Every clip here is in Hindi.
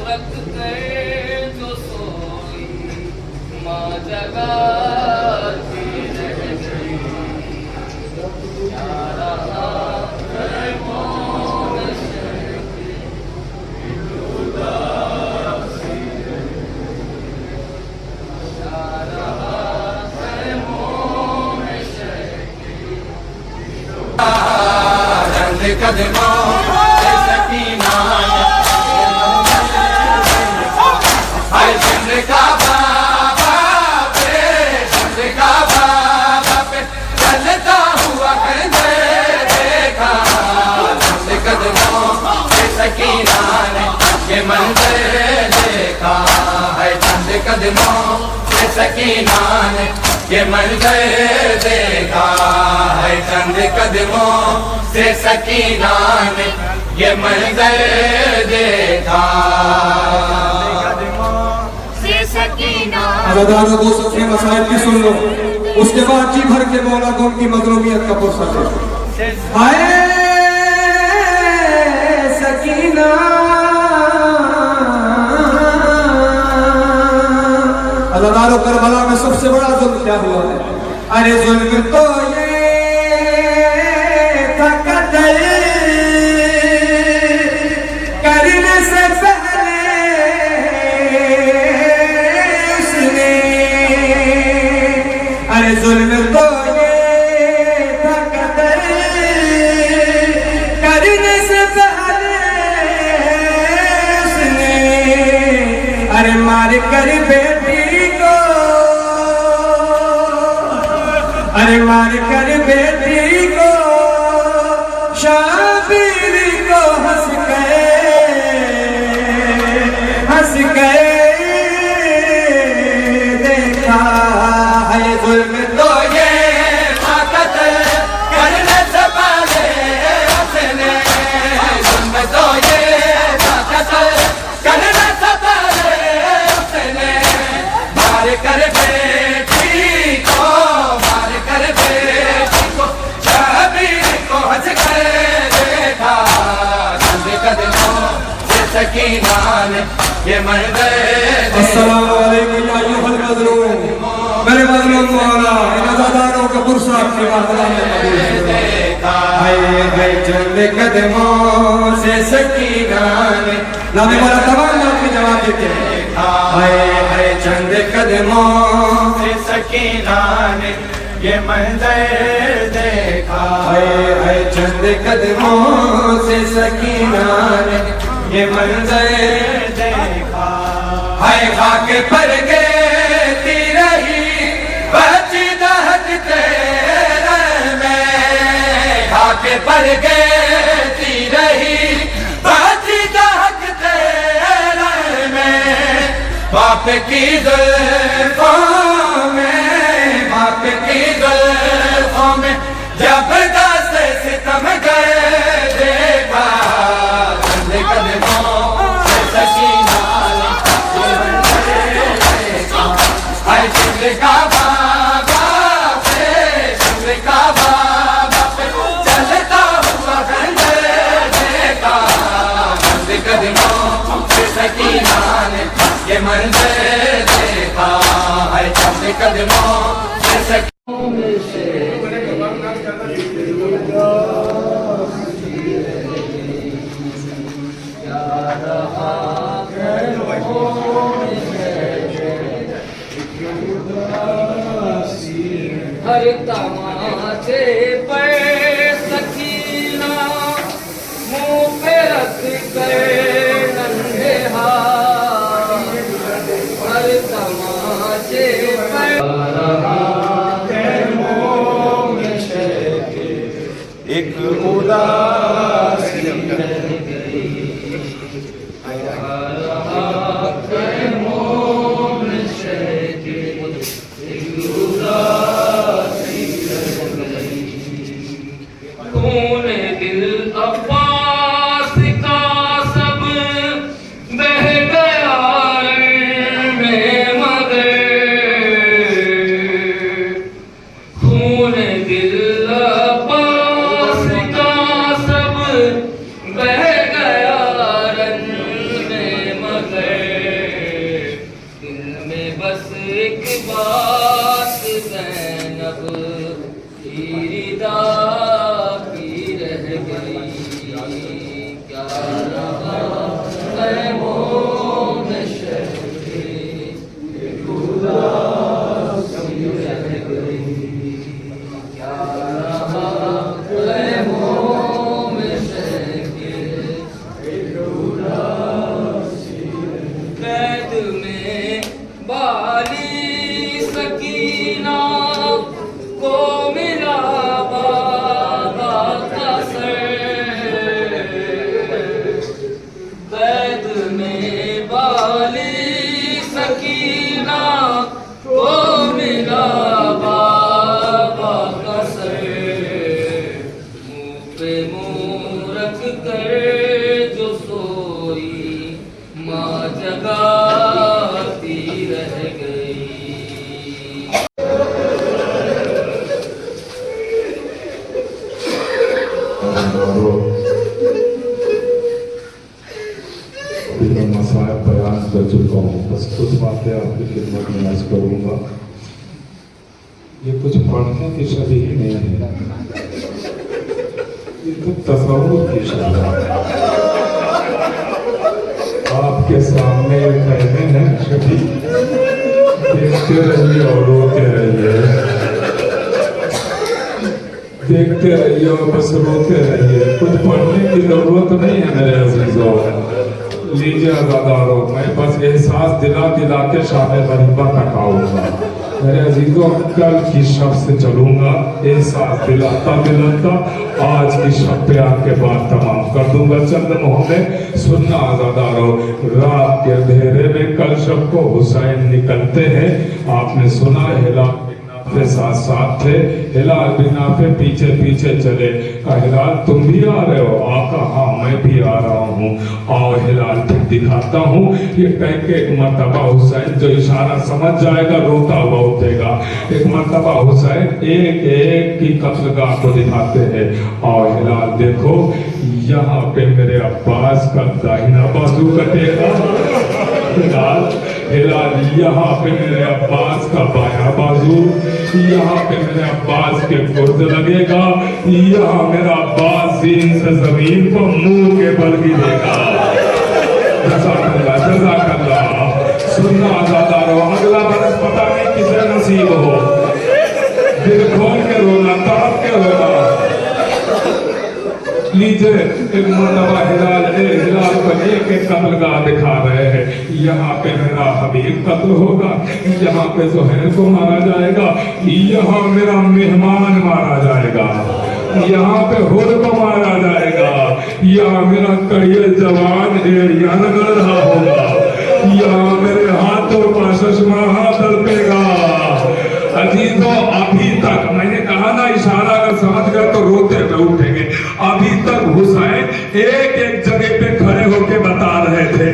रख कर जो सोई माँ जगाती रह गई। क्या रहा है मौन शर्की उदासी, क्या रहा है मौन शर्की। चंद कदमों से सकीना हाय चंद का बाबा पे, चंद का बाबा पे चलता हुआ है देखा। चंद कदमों से सकीना ने ये मंजर देखा है। चंद कदमों से सकीना ने ये मंजर देखा है। चंद कदमों से सकीना ने ये मंजर देखा। अज़ादारों दो सफ़े मसाइल की सुन लो, उसके बाद जी भर के मौला को उनकी मज़लूमियत का पुरसा दे। हाय सकीना अज़ादारों, करबला में सबसे बड़ा जुल्म क्या हुआ है? अरे जुल्म तो ये था कत्ल करने से जुल्म तो ये था कत्ल करने से पहले उसने अरे मार कर बेटी को, अरे मार कर बेटी को शाबिर को हंस के देखा है। जुल्म तो ये ताकत करने से पहले उसने, जुल्म तो ये ताकत करने से पहले उसने मार कर बेटी को, मार कर बेटी को शाबिर को हंस कर देखा। चंद कदमों से सकीना ने ये मंजर। अस्सलामु अलैकुम या अय्युहल मज़लूम, मेरे मज़लूम मौला इन अज़ादारों का पुरसा आपकी बारगाह में कबूल देखा है। चंद कदमों से सकीना ने नामे वाला तमाम आपके जवाब देते हैं। हाय चंद कदमों से सकीना ने ये मंजर देखा। हाय चंद कदमों से सकीना ने ये मंजर देखा। हाय खाक पर गिरती रही बची दहकते में, खाक पर गिरती रही बची दहकते में। बाप की जुल्फों में, बाप की जुल्फों में जब दस्त सितम कर देखा। चंद कदमों से सकीना हाय चंद का बाबा पे, चंद का बाबा पे चलता हुआ खंजर देखा। चंद कदमों से सकीना ने ये मंजर देखा है। चंद कदमों से सकीना हर तमाचे पर सकीना मुँह पे रख कर नंगे हाथ, हर तमाचे पर एक उदासी एक बात ज़ैनब की रिदा की रह गई, क्या रहा ख़ैमों में शर्क़े खुदा की रह गई, क्या रहा ख़ैमों में शर्क़े खुदा। कैद में बाली सकीना को मिला बाबा का सर, कैद में बाली सकीना को मिला बाबा का सर, मुँह पे मुँह रख कर जो सोई माँ जगाती रह गई। मसाया बयान कर चुका हूँ, बस कुछ बातें आपकी खिदमत में अर्ज करूँगा। ये कुछ पढ़ने की शबीह नहीं है, ये तो तसव्वुर की शबीह है। आपके सामने कहते हैं शबीह, देखते रहिए और रोते रहिए, देखते रहिए और बस रोते रहिए। कुछ पढ़ने की जरूरत नहीं है मेरे अजीजों। लीजिए आज़ादारों, मैं बस एहसास दिला दिला के शाम गरीबा तक आऊँगा। मेरे अजीजों, कल की शब से चलूँगा, एहसास दिलाता दिलाता आज की शब पे आके बात तमाम कर दूंगा। चंद मोहम्मद सुनना आज़ादारों, रात के अंधेरे में कल शब को हुसैन निकलते हैं। आपने सुना हिलाल के साथ साथ थे, हिलाल बिन नाफे पीछे पीछे चले। कहा हिलाल तुम भी आ रहे हो? आका हाँ मैं भी आ रहा हूँ। और हिलाल फिर दिखाता हूँ। ये कह के एक मर्तबा हुसैन जो इशारा समझ जाएगा रोता हुआ उठेगा। एक मर्तबा हुसैन एक एक की कत्लगाह को दिखाते हैं। और हिलाल देखो यहाँ पे मेरे अब्बास का दाहिना बाजू कटेगा, हिलाल यहाँ पे मेरे अब्बास का बायां बाजू, यहाँ पे मेरे अब्बास के गुर्द लगेगा, यहाँ मेरा अब्बास जीन से जमीन को मुंह के बल गिरेगा। जज़ाकल्लाह जज़ाकल्लाह। सुनना आज़ादारों, अगला बरस पता नहीं किसे नसीब हो, दिल खोल के रोना, तड़प के रोना। लीजिए एक मरतबा हिलाल को एक कत्लगाह दिखा रहे हैं। यहाँ पे मेरा हबीब कत्ल होगा, यहाँ पे ज़ुहैर को मारा जाएगा, यहाँ मेरा मेहमान मारा जाएगा, यहाँ पे हुर को मारा जाएगा, यहाँ मेरा कड़ियल जवान एड़ियान गड़ रहा होगा, यहाँ मेरे हाथों का चश्मा तड़पेगा। अजीजों अभी तक मैंने कहा ना, इशारा अगर समझ गए तो रोते हुए उठेंगे। अभी तक हुसैन एक एक जगह पे खड़े होके बता रहे थे,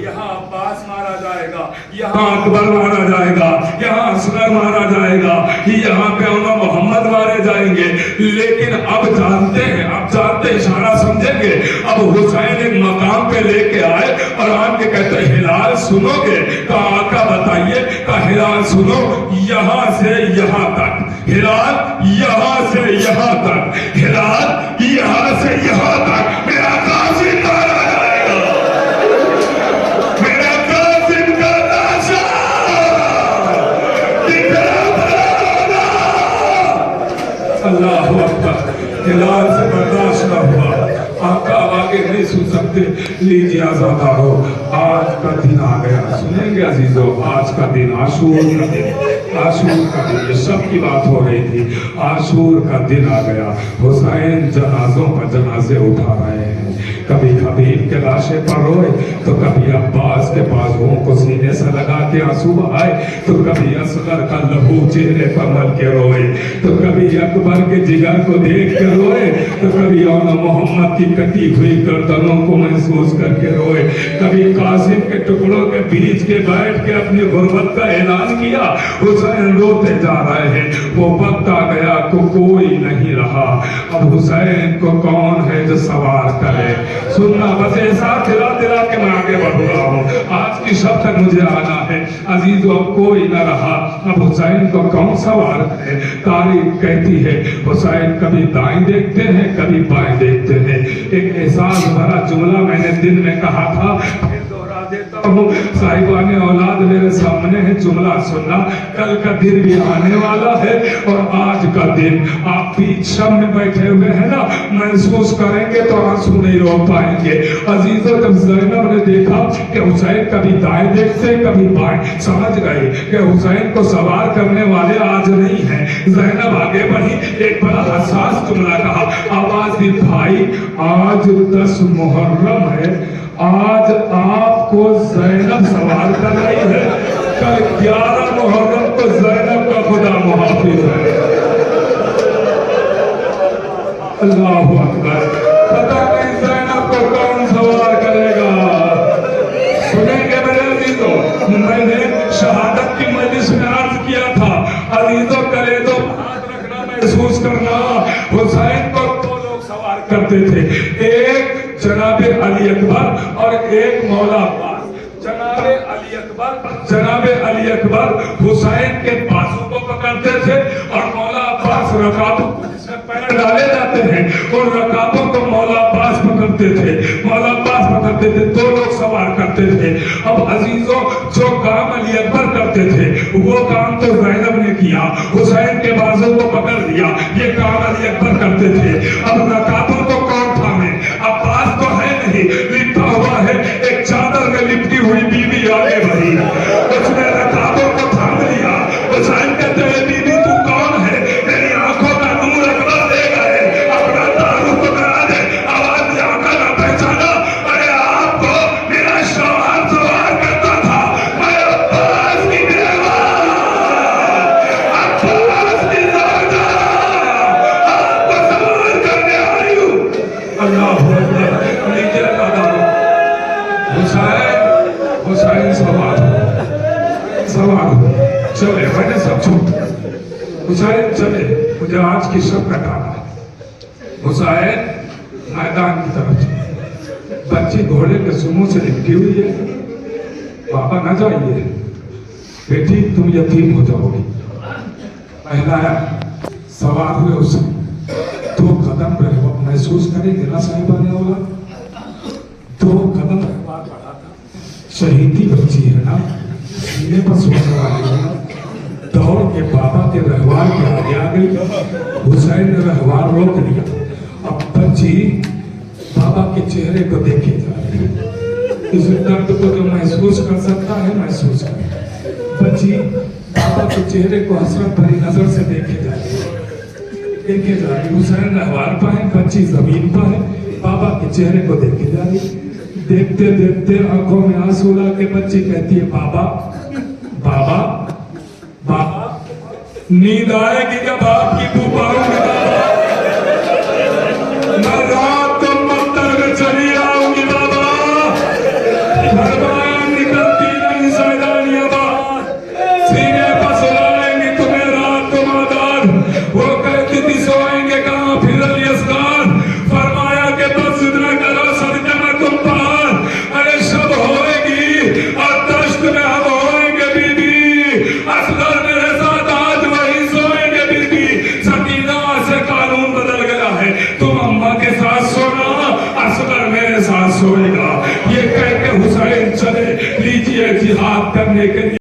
यहाँ अब्बास मारा जाएगा, यहाँ अकबर मारा जाएगा, यहाँ असगर मारा जाएगा, यहाँ पे मोहम्मद मारे जाएंगे। लेकिन अब जानते हैं, अब जानते इशारा समझेंगे। अब हुसैन एक मकाम पे लेके आए और आके कहते हिलाल सुनोगे? का आका बताइए। का हिलाल सुनो, यहाँ से यहाँ तक, हिलाल यहाँ से यहाँ तक, हिलाल यहाँ से यहाँ तक मेरा कासिम मारा जाएगा, मेरा कासिम का लाशा बिखरा पड़ा होगा। अल्लाह अकबर। हिलाल से बर्दाश्त न हुआ, आका आगे नहीं सुन सकते। लीजिए आज़ादारों, आज का दिन आ गया। सुनेंगे अजीजों, आज का दिन आशूर का दिन, आशूर का दिन, ये सब की बात हो रही थी। आशूर का दिन आ गया। हुसैन जनाजों पर जनाजे उठा रहे हैं। कभी हबीब के लाशे पर रोए, तो कभी अब्बास के बाजुओं को सीने से लगा के आंसू आए, तो कभी असगर का लहू चेहरे पर मल के रोए, तो कभी अकबर के जिगर को देख के रोए, तो कभी औना मोहम्मद की कटी हुई गर्दनों को महसूस करके रोए, कभी कासिम के टुकड़ों के बीच के बैठ के अपनी गुर्बत का ऐलान किया। हुसैन रोते जा रहे हैं। वो वक्त आ गया तो कोई नहीं रहा, अब हुसैन को कौन है जो सवार करे? सुनना, बस ऐसा दिला दिला के मैं आगे बढ़ रहा हूँ। आज की कि शब तक मुझे आना है। अजीज अब कोई न रहा, अब हुसैन को कौन सवार करे। तारीख कहती है हुसैन कभी दाएं देखते हैं कभी बाएं देखते हैं। एक एहसास भरा जुमला मैंने दिन में कहा था, फिर दोहरा देता हूँ। साहिबाने औलाद मेरे सामने है, जुमला सुनना। कल का दिन भी आने वाला है और आज का दिन आप बीच शब में बैठे हुए हैं ना, महसूस करेंगे तो आंसू नहीं रो पाएंगे। अजीजों, जब ज़ैनब ने देखा कि हुसैन कभी दाएं देखते कभी बाएं, समझ गए कि हुसैन को सवार करने वाले आज नहीं हैं। ज़ैनब आगे बढ़ी, एक बड़ा हसास जुमला कहा, आवाज दी, भाई आज 10 मुहर्रम है, आज आपको ज़ैनब सवार कर रही है, कल 11 मुहर्रम को ज़ैनब का खुदा मुहाफिज है। अल्लाहु अकबर। पता नहीं ज़ैनब को कौन सवार करेगा। सुनेंगे मेरे अजीजों, मैंने शहादत की मजलिस में अर्ज किया था, अजीजों करे तो हाथ रखना, महसूस करना। हुसैन को 2 लोग सवार करते थे, एक जनाबे अली अकबर और एक मौला अब्बास। जनाबे अली अकबर हुसैन के बाजू को पकड़ते थे और मौला अब्बास रकाबों को जिसमें पैर डाले जाते हैं उन रकाबों को मौला अब्बास पकड़ते थे। मौला अब्बास पकड़ते थे, 2 लोग सवार करते थे। अब अजीजों, जो काम अली अकबर करते थे वो काम तो ज़ैनब ने किया, हुसैन के बाजू को पकड़ दिया, ये काम अली अकबर करते थे। अब रकाबों को कौन थामे? अब्बास तो है नहीं, लिपटा हुआ है, एक चादर में लिपटी हुई बीवी आगे बढ़ी, उसने रकाबों को थाम लिया। हुसैन कहते हैं, बीवी तू कौन है? मेरी आंखों का नूर अकबर दे गए, अपना तारुफ करा दे। आवाज में आकर ना पहचाना, अरे आपको मेरा शौहर सवार करता था, मैं अब्बास की बेवार, अब्बास की ज़ौजा, आपको सवार करने आई हूँ। अल्लाहु अकबर। नीचे दादा हुसैन सवार चले, मैंने सब छोड़, हुसैन चले, मुझे आज की शब कटाना। हुसैन मैदान की तरफ चले, बच्ची घोड़े के सुमों से लिपटी हुई है, पापा न जाइए बेटी, तुम यतीम हो जाओगी। पहलाया, सवार हुए हुसैन, 2 कदम रहवा महसूस करेंगे ना साहिबाने औलाद, 2 कदम रहवा बढ़ा था। शहीदी बच्ची है ना, सीने पर सोने वाली है, दौड़ के बाबा के रहवार के आगे आ गई। हुसैन ने रहवार रोक लिया। अब बच्ची बाबा के चेहरे को देखे जा रही है, इस दर्द को जो महसूस कर सकता है महसूस करे। बच्ची बाबा के चेहरे को हसरत भरी नजर से देखे जा रही है, हुसैन रहवार पर है, बच्ची जमीन पर है, बाबा के चेहरे को देखे जा रही है। देखते देखते आंखों में आंसू ला के बच्ची कहती है, बाबा बाबा बाबा, नींद आएगी क्या बाप की पुकारूंगी बाबा, मैं रात मंदिर में चली आऊंगी बाबा, फरमाया निकलती नहीं सैदानिया बात, सीने पर सुलाएंगी तुम्हें रात मादार। वो कहती थी सोएंगे कहाँ फिर अली अस्कार, फरमाया के बस इतना करो सदके में तुम पार। अरे शब होएगी और दश्त में हम होएंगे बीबी, असगर मेरे साथ आज वही सोएंगे बीबी। सकीना से कानून बदल गया है, तुम अम्मा के साथ सोना, असगर मेरे साथ सोएगा। ये कह के हुसैन चले, लीजिए जिहाद करने के लिए।